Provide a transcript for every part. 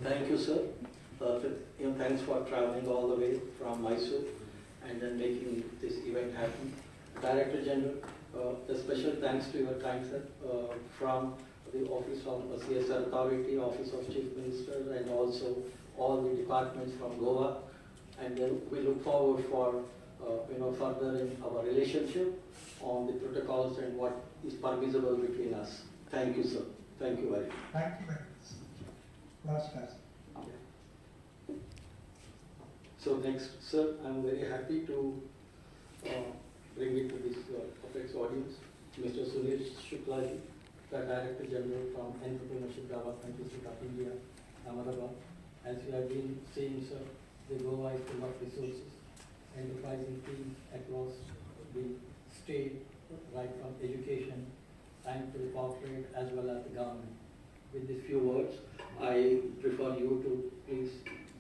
Thank you, sir. Thanks for traveling all the way from Mysore and then making this event happen. Director General, a special thanks to your kind, sir, from the Office of CSR Authority, Office of Chief Minister, and also all the departments from Goa. And then we look forward for further in our relationship on the protocols and what is permissible between us. Thank you, sir. Thank you very much. Thank you very much. Last class. So next, sir, I'm very happy to bring it to this Apex audience, Mr. Sunil Shuklaji, the Director General from Entrepreneurship Development Institute of India, Ahmedabad. As you have been saying, sir, the Goa is full of resources, enterprising teams across the state, right from education, and to the corporate as well as the government. With these few words, I prefer you to please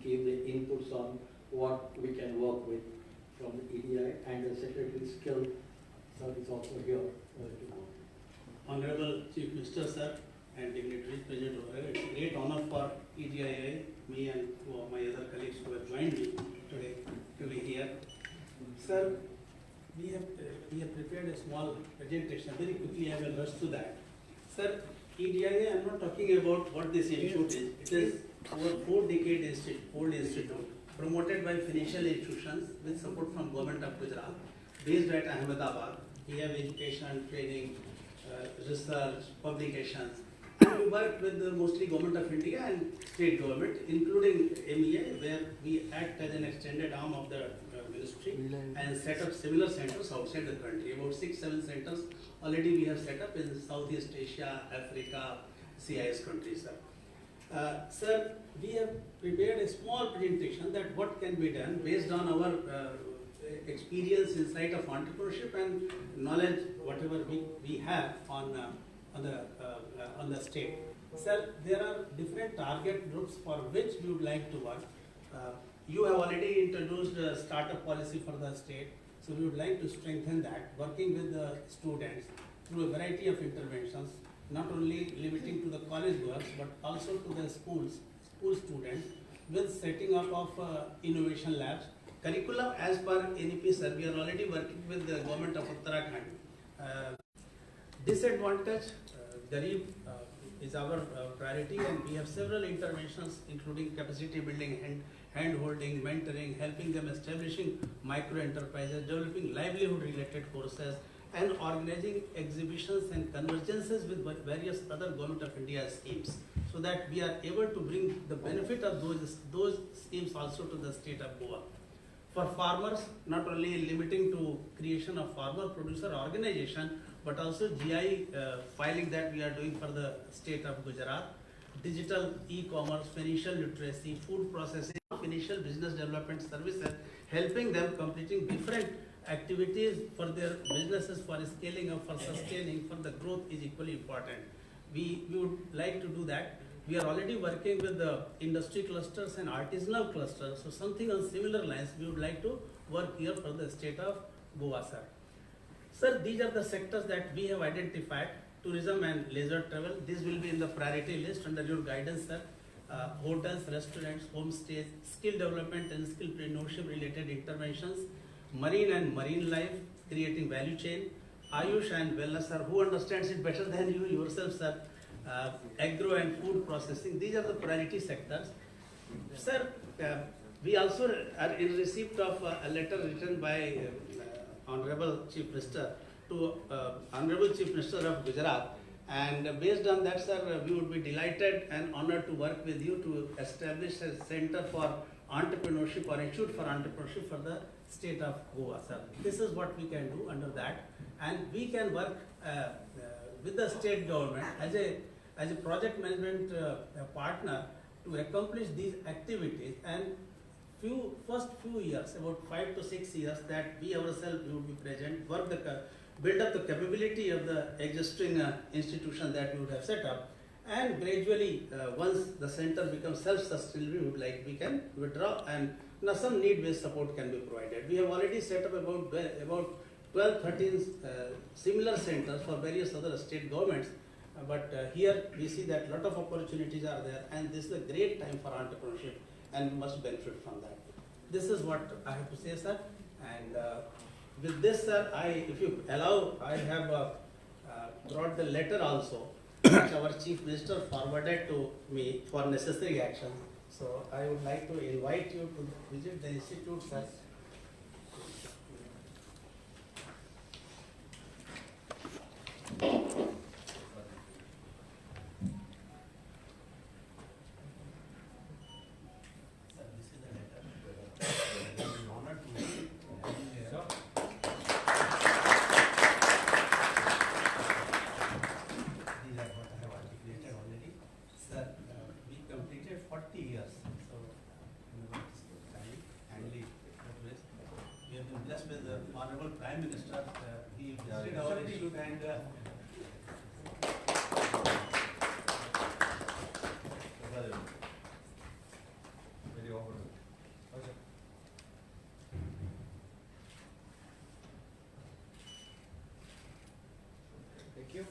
give the inputs on what we can work with from the EDI, and the Secretary Skill Service also here to work. Honorable Chief Minister, sir, and dignitaries present over here, it's a great honor for EDI, me and my other colleagues who have joined me today to be here. Sir, we have prepared a small presentation. Very quickly, I will rush to that. Sir, EDI, I am not talking about what this institute is. It is over 4-decade old institute, promoted by financial institutions with support from Government of Gujarat, based at Ahmedabad. We have education, training, research, publications, and we work with mostly Government of India and state government, including MEA, where we act as an extended arm of the ministry and set up similar centers outside the country. About 6-7 centers already we have set up in Southeast Asia, Africa, CIS countries, sir. Sir, we have prepared a small presentation that what can be done based on our experience, insight of entrepreneurship and knowledge, whatever we have on the state. Sir, there are different target groups for which we would like to work. You have already introduced a startup policy for the state, so we would like to strengthen that, working with the students through a variety of interventions, not only limiting to the college goers, but also to the school students, with setting up of innovation labs. Curriculum as per NEP, sir, we are already working with the government of Uttarakhand. Disadvantage, Garib is our priority, and we have several interventions including capacity building, hand-holding, mentoring, helping them establishing micro-enterprises, developing livelihood-related courses, and organizing exhibitions and convergences with various other Government of India schemes, so that we are able to bring the benefit of those schemes also to the state of Goa. For farmers, not only limiting to creation of farmer-producer organization, but also GI filing that we are doing for the state of Gujarat, digital e-commerce, financial literacy, food processing, financial business development services, helping them completing different activities for their businesses, for scaling up, for sustaining, for the growth is equally important. We would like to do that. We are already working with the industry clusters and artisanal clusters, so something on similar lines we would like to work here for the state of Goa, sir. Sir, these are the sectors that we have identified: tourism and leisure travel. This will be in the priority list under your guidance, sir. Hotels, restaurants, homestays, skill development and skillpreneurship related interventions, marine and marine life, creating value chain, Ayush and wellness, sir. Who understands it better than you yourself, sir? Agro and food processing. These are the priority sectors. Sir, we also are in receipt of a letter written by Honorable Chief Minister to Honorable Chief Minister of Gujarat, And based on that, sir, we would be delighted and honored to work with you to establish a center for entrepreneurship or institute for entrepreneurship for the state of Goa, sir. This is what we can do under that, and we can work with the state government as a project management partner to accomplish these activities. And first few years, about 5 to 6 years, that we ourselves would be present, build up the capability of the existing institution that we would have set up, and gradually, once the center becomes self-sustainable, we can withdraw, and some need-based support can be provided. We have already set up about 12, 13 similar centers for various other state governments, but here we see that lot of opportunities are there, and this is a great time for entrepreneurship, and we must benefit from that. This is what I have to say, sir. And with this, sir, if you allow, I have brought the letter also, which our Chief Minister forwarded to me for necessary action. So I would like to invite you to visit the institute, sir. Prime Minister, he visited our institute and very often. Thank you.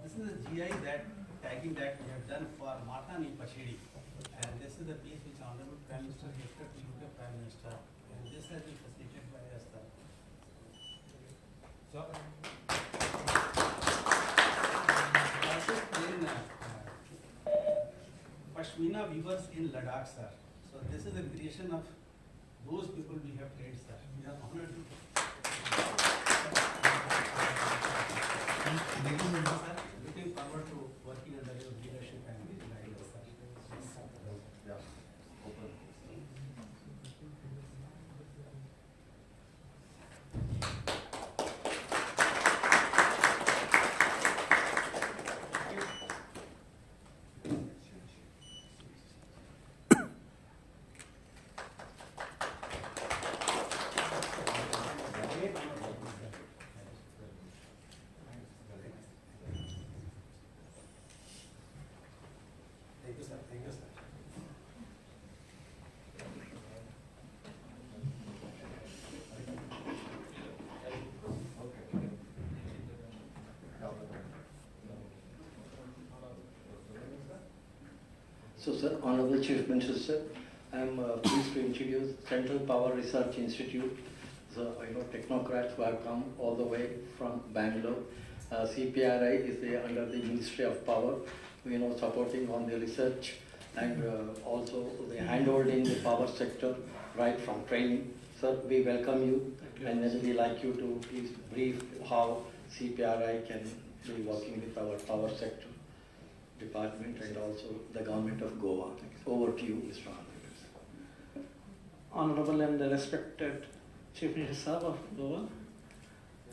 This is a GI tagging that we have done for Matani Pachedi, and this is the piece which Honorable Prime Minister gifted to UK Prime Minister, and this has been facilitated by us. So, also in Pashmina weavers in Ladakh, sir. So this is the creation of those people we have trained, sir. We are honored to. Sir, looking forward to working under your leadership and guidance, sir. Yeah, open. Thank you, sir. Thank you, sir. So, sir, Honorable Chief Minister, sir, I am pleased to introduce Central Power Research Institute. So, technocrats who have come all the way from Bangalore. CPRI is under the Ministry of Power, supporting on the research and also the handholding the power sector right from training. Sir, we welcome you, and then we like you to please brief how CPRI can be working with our power sector department and also the government of Goa. Over to you, Mr. Honorable and respected Chief Minister of Goa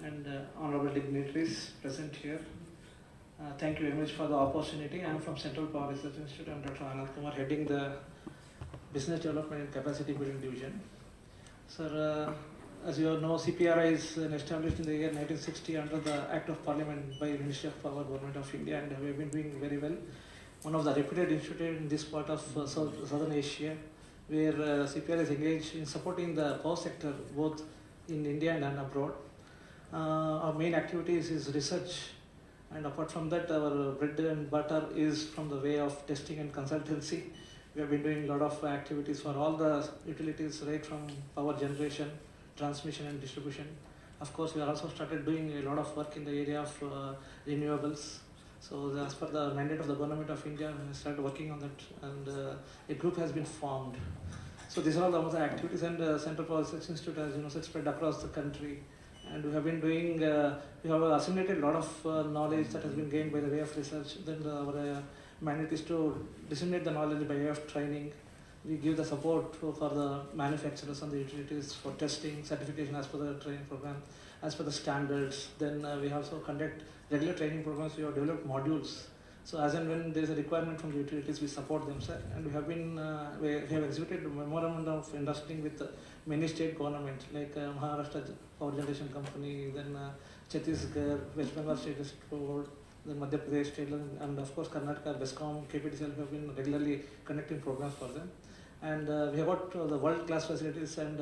and honorable dignitaries present here. Thank you very much for the opportunity. I am from Central Power Research Institute. I am Dr. Anand Kumar, heading the Business Development and Capacity Building Division. Sir, as you all know, CPRI is established in the year 1960 under the Act of Parliament by Ministry of Power, Government of India, and we have been doing very well. One of the reputed institutes in this part of Southern Asia, where CPRI is engaged in supporting the power sector both in India and abroad. Our main activities is research, and apart from that, our bread and butter is from the way of testing and consultancy. We have been doing a lot of activities for all the utilities, right from power generation, transmission and distribution. Of course, we also started doing a lot of work in the area of renewables. So as per the mandate of the Government of India, we started working on that, and a group has been formed. So these are all the activities, and Central Power Research Institute, as you know, is spread across the country, and we have been doing, we have assimilated a lot of knowledge that has been gained by the way of research. Then our mandate is to disseminate the knowledge by way of training. We give the support for the manufacturers and the utilities for testing, certification as per the training program, as per the standards. Then we also conduct regular training programs. We have developed modules. So as and when there is a requirement from the utilities, we support them, sir. And we have been, we have executed a memorandum of understanding with many state governments like Maharashtra Power Generation Company, then Chhattisgarh, West Bengal State Electricity Board, then Madhya Pradesh State, and of course Karnataka, BESCOM, KPTCL have been regularly conducting programs for them. And we have got the world-class facilities, and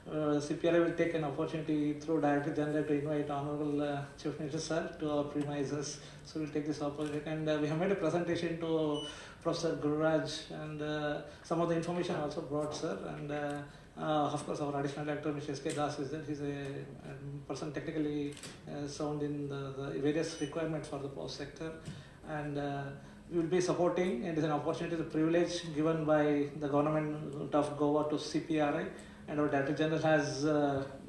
CPRI will take an opportunity through Director General to invite Honorable Chief Minister Sir to our premises. So we'll take this opportunity, and we have made a presentation to Professor Gururaj, and some of the information also brought, sir. And of course, our additional director, Mr. S.K. Das, is there. He's a person technically sound in the various requirements for the power sector, and we will be supporting. It is an opportunity, the privilege given by the government of Goa to CPRI, and our Director General has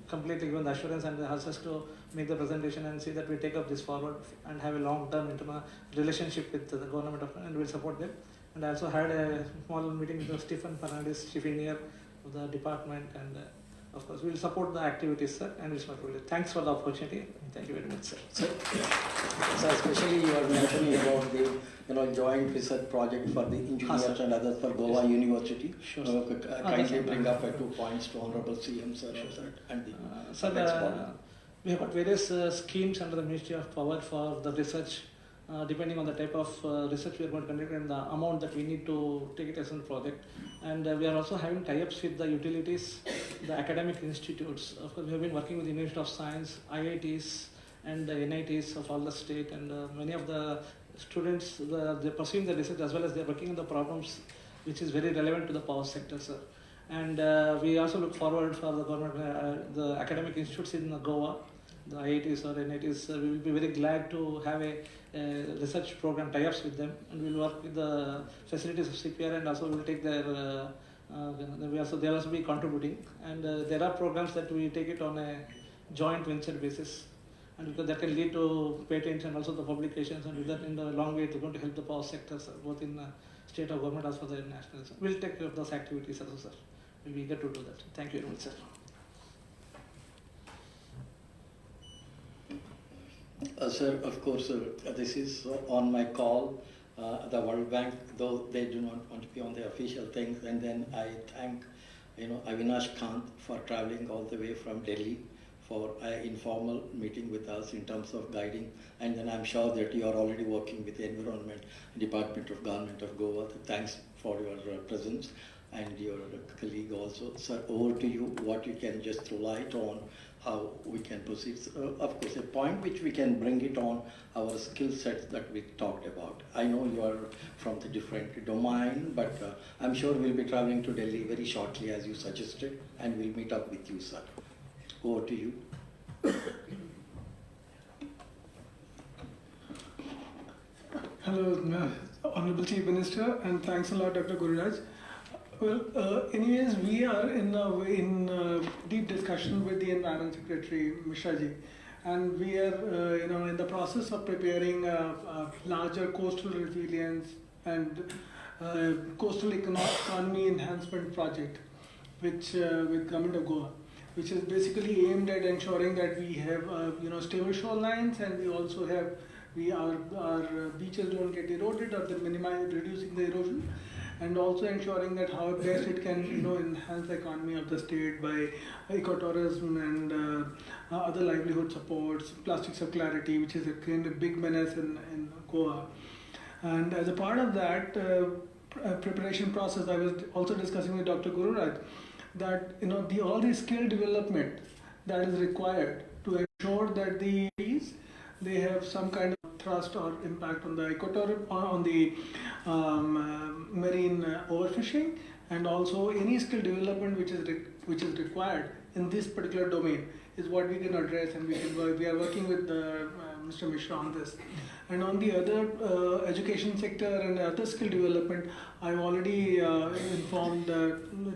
completely given the assurance and asked us to make the presentation and see that we take up this forward and have a long-term relationship with the government of, and we'll support them. And I also had a small meeting with Stephen Fernandez, Chief Engineer of the department, and of course we'll support the activities, sir, and it's my privilege. Thanks for the opportunity. Thank you very much, sir. So especially you are mentioning about the joint research project for the engineers and others for Goa University. Sure. Kindly bring up 2 points to Honorable CM sir and the sir, we have got various schemes under the Ministry of Power for the research, depending on the type of research we are going to conduct and the amount that we need to take it as a project. And we are also having tie-ups with the utilities, the academic institutes. Of course, we have been working with the University of Science, IITs, and the NITs of all the state, and many of the students, they're pursuing the research as well as they're working on the problems which is very relevant to the power sector, sir. And we also look forward for the government, the academic institutes in Goa, the IITs or NITs. We will be very glad to have a research program tie-ups with them, and we'll work with the facilities of CPR, and also we'll take their, they'll also be contributing. And there are programs that we take it on a joint venture basis, and because that can lead to patents and also the publications, and with that in the long way it's going to help the power sector, sir, both in state or government as well as national. We'll take care of those activities also, sir. We'll be eager to do that. Thank you very much, sir. Sir, of course, this is on my call. The World Bank, though they do not want to be on the official things, and then I thank Avinash Kant for traveling all the way from Delhi for an informal meeting with us in terms of guiding, and then I'm sure that you are already working with the Environment Department of Government of Goa. Thanks for your presence, and your colleague also. Sir, over to you, what you can just throw light on how we can proceed. Of course, a point which we can bring it on our skill sets that we talked about. I know you are from the different domain, but I'm sure we'll be traveling to Delhi very shortly as you suggested, and we'll meet up with you, sir. Over to you. Hello, Honorable Chief Minister, and thanks a lot, Dr. Gururaj. Well, anyways, we are in deep discussion with the Environment Secretary, Mishra ji, and we are, in the process of preparing a larger coastal resilience and coastal economy enhancement project, which with Government of Goa, which is basically aimed at ensuring that we have, stable shorelines, and we also have, our beaches don't get eroded, or reducing the erosion, and also ensuring that how best it can enhance the economy of the state by ecotourism and other livelihood supports, plastic circularity, which is a kind of big menace in Goa. And as a part of that preparation process, I was also discussing with Dr. Gururaj that all the skill development that is required to ensure that they have some kind of thrust or impact on the ecotourism, on the marine overfishing, and also any skill development which is required in this particular domain is what we can address, and we are working with Mr. Mishra on this. And on the other education sector and other skill development, I've already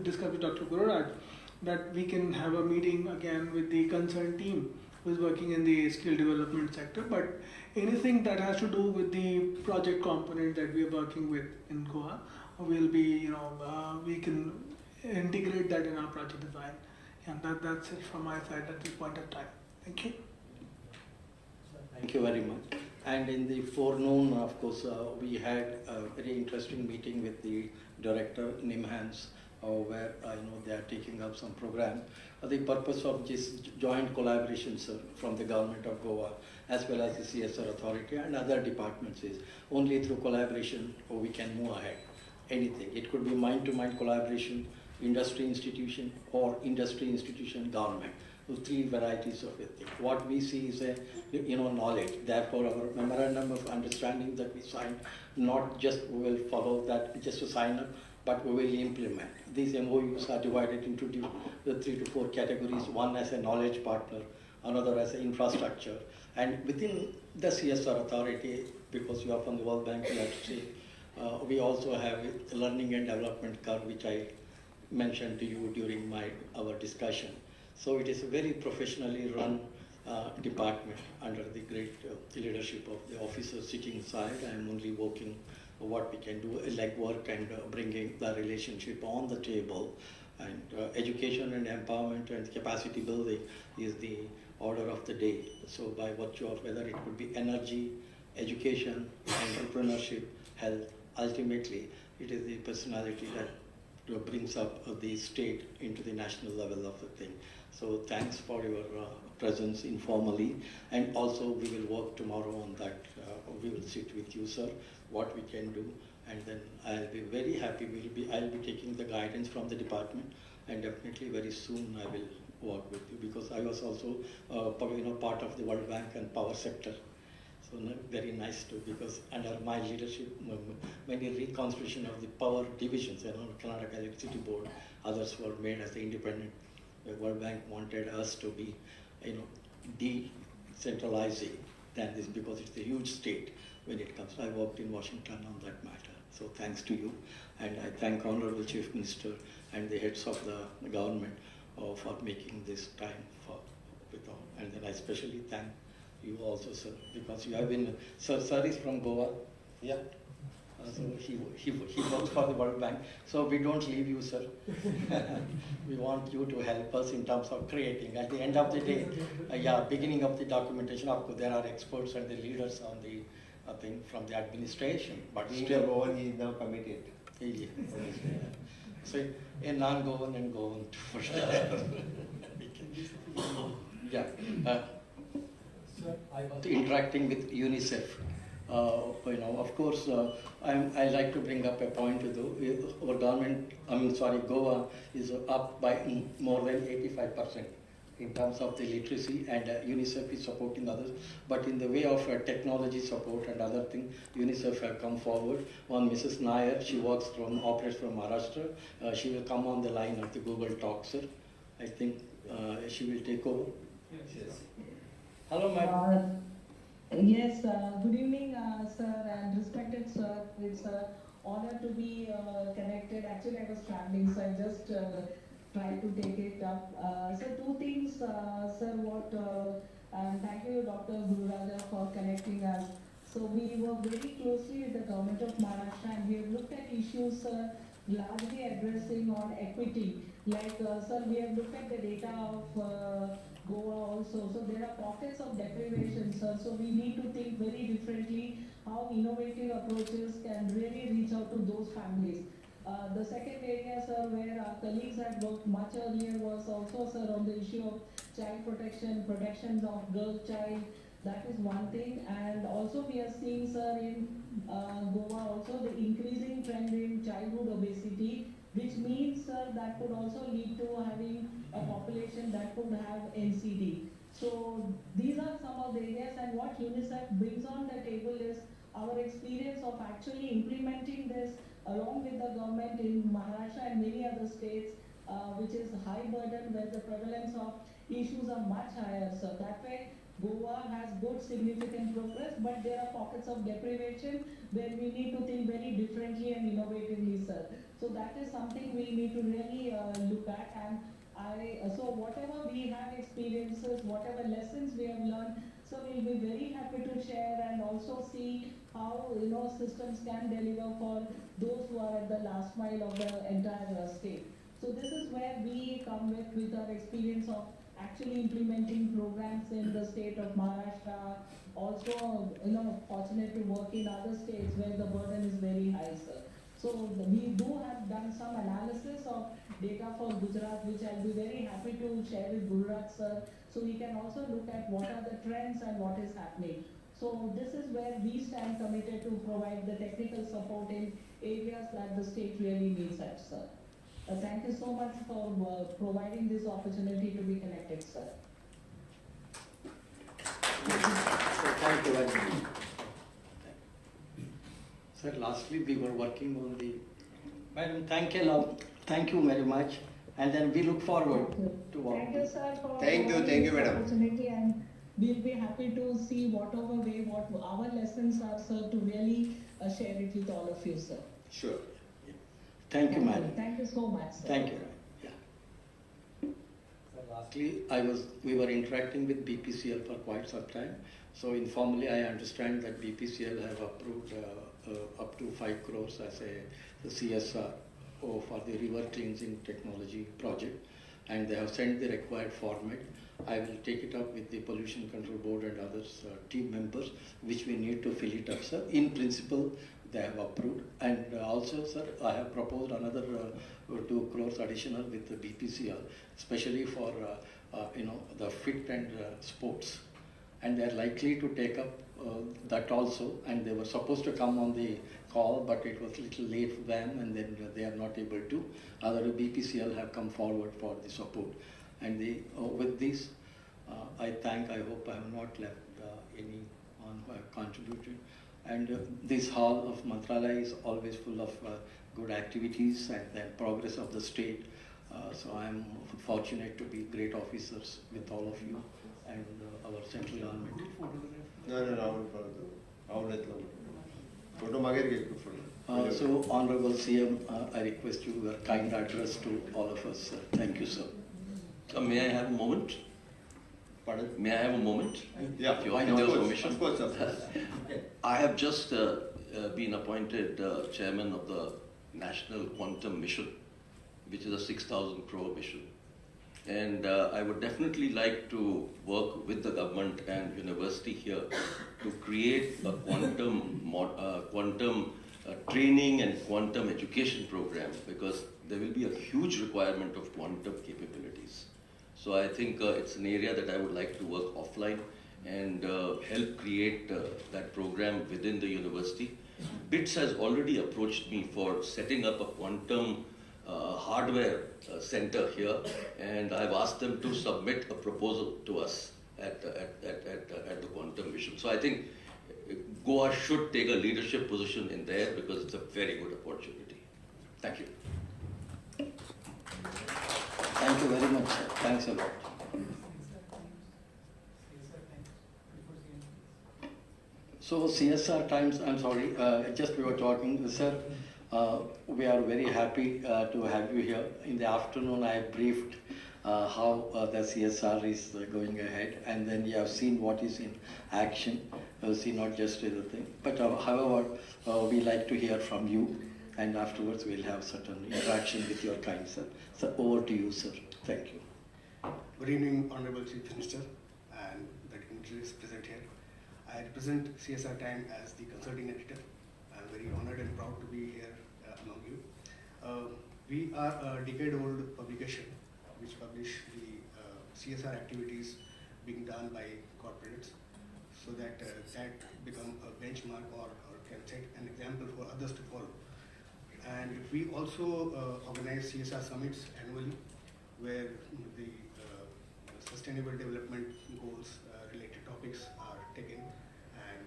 discussed with Dr. Gururaj that we can have a meeting again with the concerned team who's working in the skill development sector. But anything that has to do with the project component that we are working with in Goa, will be, we can integrate that in our project design. And that's it from my side at this point of time. Thank you. Thank you very much. And in the forenoon, of course, we had a very interesting meeting with the director, NIHMANS, where they are taking up some program. The purpose of this joint collaboration, sir, from the government of Goa as well as the CSR authority and other departments is only through collaboration we can move ahead. Anything. It could be mind-to-mind collaboration, industry institution, or industry institution government. Those three varieties of it. What we see is a knowledge. Therefore, our memorandum of understanding that we signed, not just we will follow that just to sign up, but we will implement. These MoUs are divided into the 3 to 4 categories. One as a knowledge partner, another as an infrastructure, and within the CSR authority, because you are from the World Bank, we have to say, we also have a learning and development curve, which I mentioned to you during our discussion. So it is a very professionally run department under the great leadership of the officers sitting inside. I am only working what we can do, legwork and bringing the relationship on the table. And education and empowerment and capacity building is the order of the day. So by virtue of whether it could be energy, education, entrepreneurship, health, ultimately it is the personality that brings up the state into the national level of the thing. So thanks for your presence informally, and also we will work tomorrow on that. We will sit with you, sir, what we can do, and then I'll be very happy. I'll be taking the guidance from the department, and definitely very soon I will work with you, because I was also part of the World Bank and power sector. So very nice too, because under my leadership, many reconstruction of the power divisions, Karnataka Electricity Board, others were made as the independent. The World Bank wanted us to be, decentralizing than this, because it's a huge state when it comes. I worked in Washington on that matter. So thanks to you, and I thank Honorable Chief Minister and the heads of the government for making this time with all. And then I especially thank you also, sir, because you have been, sir is from Goa, yeah. So he works for the World Bank. So we don't leave you, sir. We want you to help us in terms of creating. At the end of the day, beginning of the documentation, of course, there are experts and the leaders on the thing from the administration. But being still, a Goan, he is now committed. Yeah. So a non-Goan and Goan for sure. Yeah. Interacting with UNICEF. Of course, I like to bring up a point to our government, Goa is up by more than 85% in terms of the literacy, and UNICEF is supporting others. But in the way of technology support and other things, UNICEF have come forward. One Mrs. Nair, she operates from Maharashtra. She will come on the line of the Google Talk, sir. I think she will take over. Yes. Hello, madam. Yes, good evening, sir, and respected sir. It's an honor to be connected. Actually, I was traveling, so I just tried to take it up. So two things, sir, and thank you, Dr. Gururaja, for connecting us. So we work very closely with the government of Maharashtra, and we have looked at issues largely addressing on equity. Like, sir, we have looked at the data of Goa also. So there are pockets of deprivation, sir. So we need to think very differently how innovative approaches can really reach out to those families. The second area, sir, where our colleagues had worked much earlier was also, sir, on the issue of child protections of girl child. That is one thing. And also we are seeing, sir, in Goa also the increasing trend in childhood obesity, which means, sir, that could also lead to having a population that could have NCD. So these are some of the areas, and what UNICEF brings on the table is our experience of actually implementing this along with the government in Maharashtra and many other states, which is high burden where the prevalence of issues are much higher. So that way, Goa has good significant progress, but there are pockets of deprivation where we need to think very differently and innovatively, sir. So that is something we need to really look at. And So whatever we have experiences, whatever lessons we have learned, so we'll be very happy to share and also see how systems can deliver for those who are at the last mile of the entire state. So this is where we come with our experience of actually implementing programs in the state of Maharashtra. Also, fortunate to work in other states where the burden is very high, sir. So we do have done some analysis of data for Gujarat, which I'll be very happy to share with Gujarat, sir. So we can also look at what are the trends and what is happening. So this is where we stand committed to provide the technical support in areas that the state really needs at, sir. Thank you so much for providing this opportunity to be connected, sir. Thank you very much. Sir, lastly, we were working on the. Madam, thank you very much. And then we look forward to work. Thank you, sir, for Thank you, madam. opportunity, and we'll be happy to see whatever way, what our lessons are, sir, to really share it with all of you, sir. Sure. Thank you, madam. Thank you so much, sir. Thank you. Yeah. So lastly, we were interacting with BPCL for quite some time. So informally, I understand that BPCL have approved up to 5 crores as the CSR for the river cleansing technology project, and they have sent the required format. I will take it up with the Pollution Control Board and others team members, which we need to fill it up, sir. In principle, they have approved, and also, sir, I have proposed another 2 crores additional with the BPCL, especially for the fit and sports, and they are likely to take up that also. And they were supposed to come on the call, but it was a little late for them, and then they are not able to. Other BPCL have come forward for the support, and with this, I hope I have not left any on who have contributed. And this hall of Mantralaya is always full of good activities and the progress of the state. So I am fortunate to be great officers with all of you and our central government. So Honorable CM, I request you a kind address to all of us. Thank you, sir. May I have a moment? Pardon? May I have a moment? Yeah, If you of with your course, permission. of course, of course. I have just been appointed chairman of the National Quantum Mission, which is a 6,000 crore mission. And I would definitely like to work with the government and university here to create a quantum training and quantum education program, because there will be a huge requirement of quantum capabilities. So I think it's an area that I would like to work offline and help create that program within the university. BITS has already approached me for setting up a quantum hardware center here, and I've asked them to submit a proposal to us at the quantum mission. So I think Goa should take a leadership position in there, because it's a very good opportunity. Thank you. Thank you very much, sir. Thanks a lot. So CSR Times, I'm sorry, just we were talking, sir, we are very happy to have you here. In the afternoon, I briefed how the CSR is going ahead, and then you have seen what is in action. See, not just the thing, but however, we like to hear from you, and afterwards we'll have certain interaction with your kind, sir. So over to you, sir. Thank you. Good evening, Honorable Chief Minister and the dignitaries present here. I represent CSR Times as the consulting editor. I'm very honored and proud to be here among you. We are a decade-old publication which publish the CSR activities being done by corporates, so that that become a benchmark or can set an example for others to follow. And we also organize CSR summits annually, where the sustainable development goals related topics are taken, and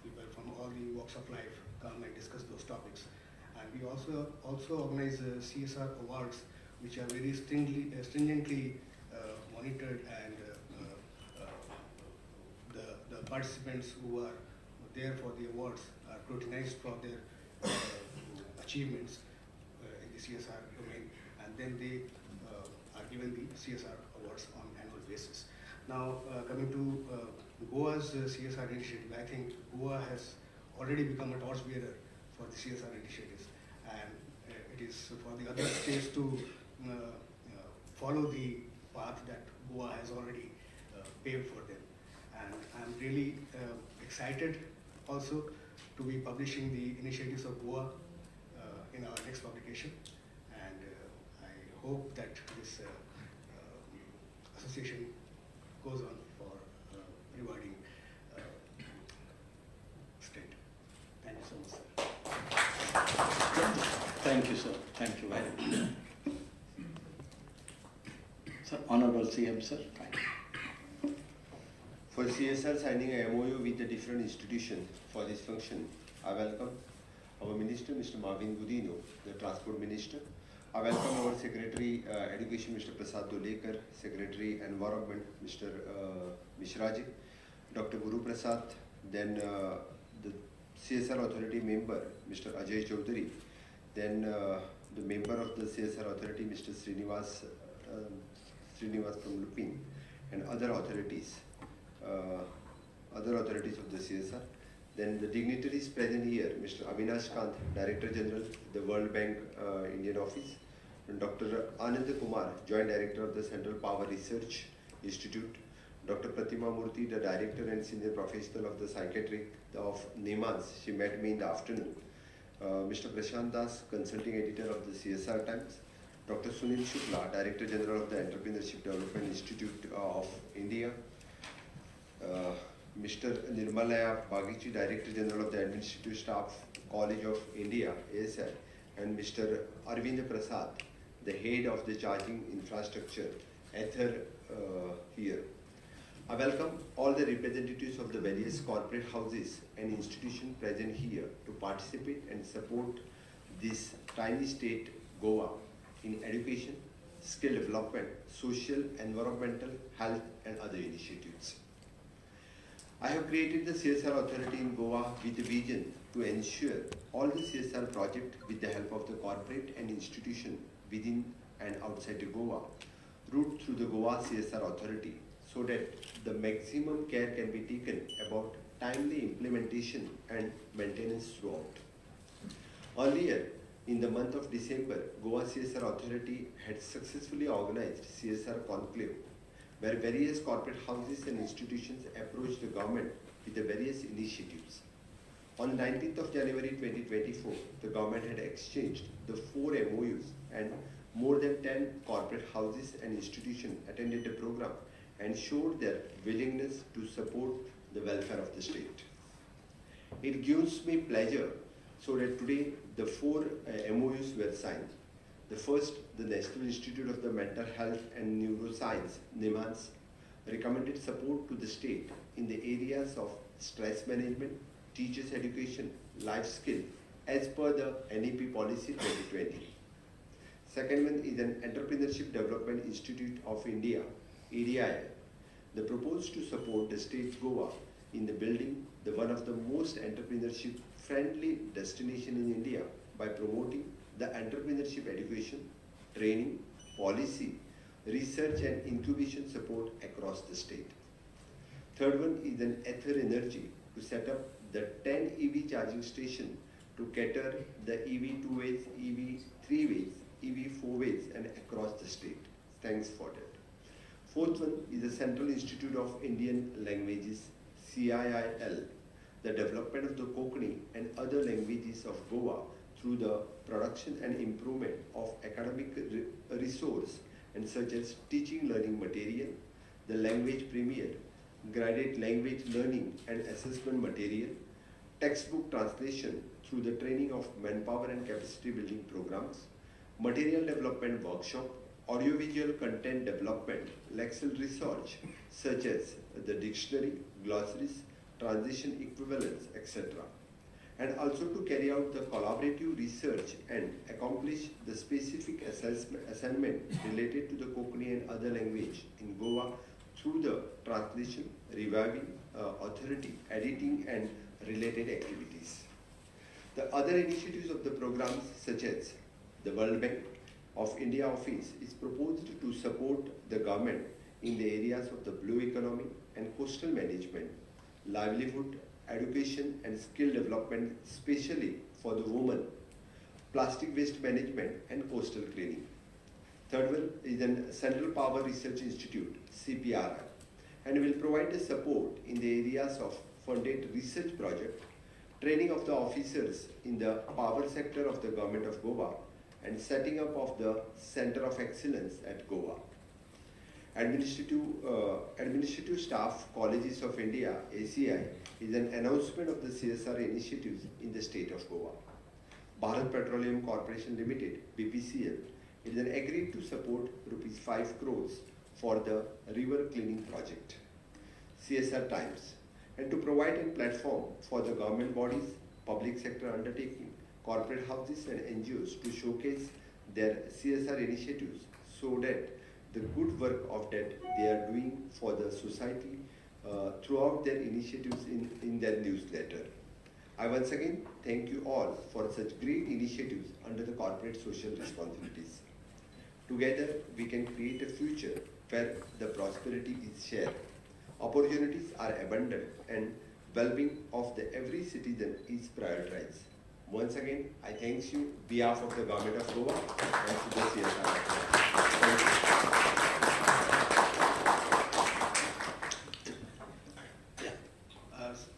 people from all the walks of life come and discuss those topics. And we also organize CSR awards, which are very stringently monitored, and the participants who are there for the awards are scrutinized for their achievements in the CSR domain, and then they are given the CSR awards on annual basis. Now, coming to Goa's CSR initiative, I think Goa has already become a torchbearer for the CSR initiatives, and it is for the other states to follow the path that Goa has already paved for them. And I'm really excited also to be publishing the initiatives of Goa in our next publication, and I hope that this association goes on for rewarding state. Thank you so much, sir. Thank you, sir. Thank you very much. Sir, Honorable CM, sir. Thank you. For CSR signing a MoU with the different institutions for this function, I welcome our Minister, Mr. Marvin Gudino, the Transport Minister. I welcome our Secretary Education, Mr. Prasad Dolekar, Secretary Environment, Mr. Mishraji, Dr. Guru Prasad, then the CSR Authority member, Mr. Ajay Chaudhary, then the member of the CSR Authority, Mr. Srinivas from Lupin, and other authorities of the CSR. Then the dignitaries present here, Mr. Avinash Kant, Director General, the World Bank Indian Office, and Dr. Anand Kumar, Joint Director of the Central Power Research Institute, Dr. Pratima Murthy, the Director and Senior Professional of the Psychiatry of NIHMANS, she met me in the afternoon, Mr. Prashant Das, Consulting Editor of the CSR Times, Dr. Sunil Shukla, Director General of the Entrepreneurship Development Institute of India, Mr. Nirmalaya Bagichi, Director General of the Administrative Staff College of India, ASI, and Mr. Arvind Prasad, the Head of the Charging Infrastructure, Aither here. I welcome all the representatives of the various corporate houses and institutions present here to participate and support this tiny state, Goa, in education, skill development, social, environmental, health, and other initiatives. I have created the CSR Authority in Goa with a vision to ensure all the CSR projects with the help of the corporate and institution within and outside Goa route through the Goa CSR Authority so that the maximum care can be taken about timely implementation and maintenance throughout. Earlier, in the month of December, Goa CSR Authority had successfully organized CSR Conclave, where various corporate houses and institutions approached the government with the various initiatives. On 19th of January 2024, the government had exchanged the 4 MoUs, and more than 10 corporate houses and institutions attended the program and showed their willingness to support the welfare of the state. It gives me pleasure so that today the 4 MoUs were signed. The first, the National Institute of the Mental Health and Neuroscience, NIHMANS, recommended support to the state in the areas of stress management, teachers education, life skill, as per the NEP policy 2020. Second one is an Entrepreneurship Development Institute of India, EDII. They proposed to support the state Goa in the building the one of the most entrepreneurship friendly destination in India by promoting the entrepreneurship education, training, policy, research and incubation support across the state. Third one is an Aither Energy to set up the 10 EV charging station to cater the EV 2 ways, EV 3 ways, EV 4 ways and across the state. Thanks for that. Fourth one is the Central Institute of Indian Languages, CIL, the development of the Konkani and other languages of Goa through the production and improvement of academic resource and such as teaching learning material, the language premier, graded language learning and assessment material, textbook translation through the training of manpower and capacity building programs, material development workshop, audiovisual content development, lexical research such as the dictionary, glossaries, translation equivalents, etc. And also to carry out the collaborative research and accomplish the specific assignment related to the Konkani and other language in Goa through the translation, reviving, authority, editing and related activities. The other initiatives of the programs such as the World Bank, of India office is proposed to support the government in the areas of the blue economy and coastal management, livelihood, education and skill development, especially for the women, plastic waste management and coastal cleaning. Third one is an Central Power Research Institute, CPRI, and will provide the support in the areas of funded research project, training of the officers in the power sector of the Government of Goa, and setting up of the Center of Excellence at Goa. Administrative Staff Colleges of India, ACI, is an announcement of the CSR initiatives in the state of Goa. Bharat Petroleum Corporation Limited, BPCL, is an agreed to support rupees 5 crores for the river cleaning project. CSR Times, and to provide a platform for the government bodies, public sector undertaking, corporate houses and NGOs to showcase their CSR initiatives so that the good work of that they are doing for the society throughout their initiatives in their newsletter. I once again thank you all for such great initiatives under the corporate social responsibilities. Together, we can create a future where the prosperity is shared, opportunities are abundant, and well-being of every citizen is prioritized. Once again, I thank you on behalf of the Government of Goa and to the CSR. Thank you.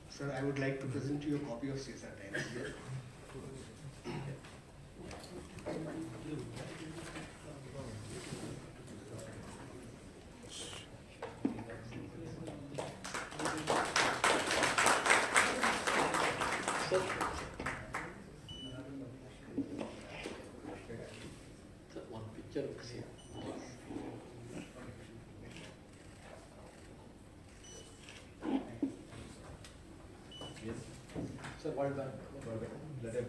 Sir, I would like to present you a copy of CSR Times here. One picture of this here. Sir, well done. Let him.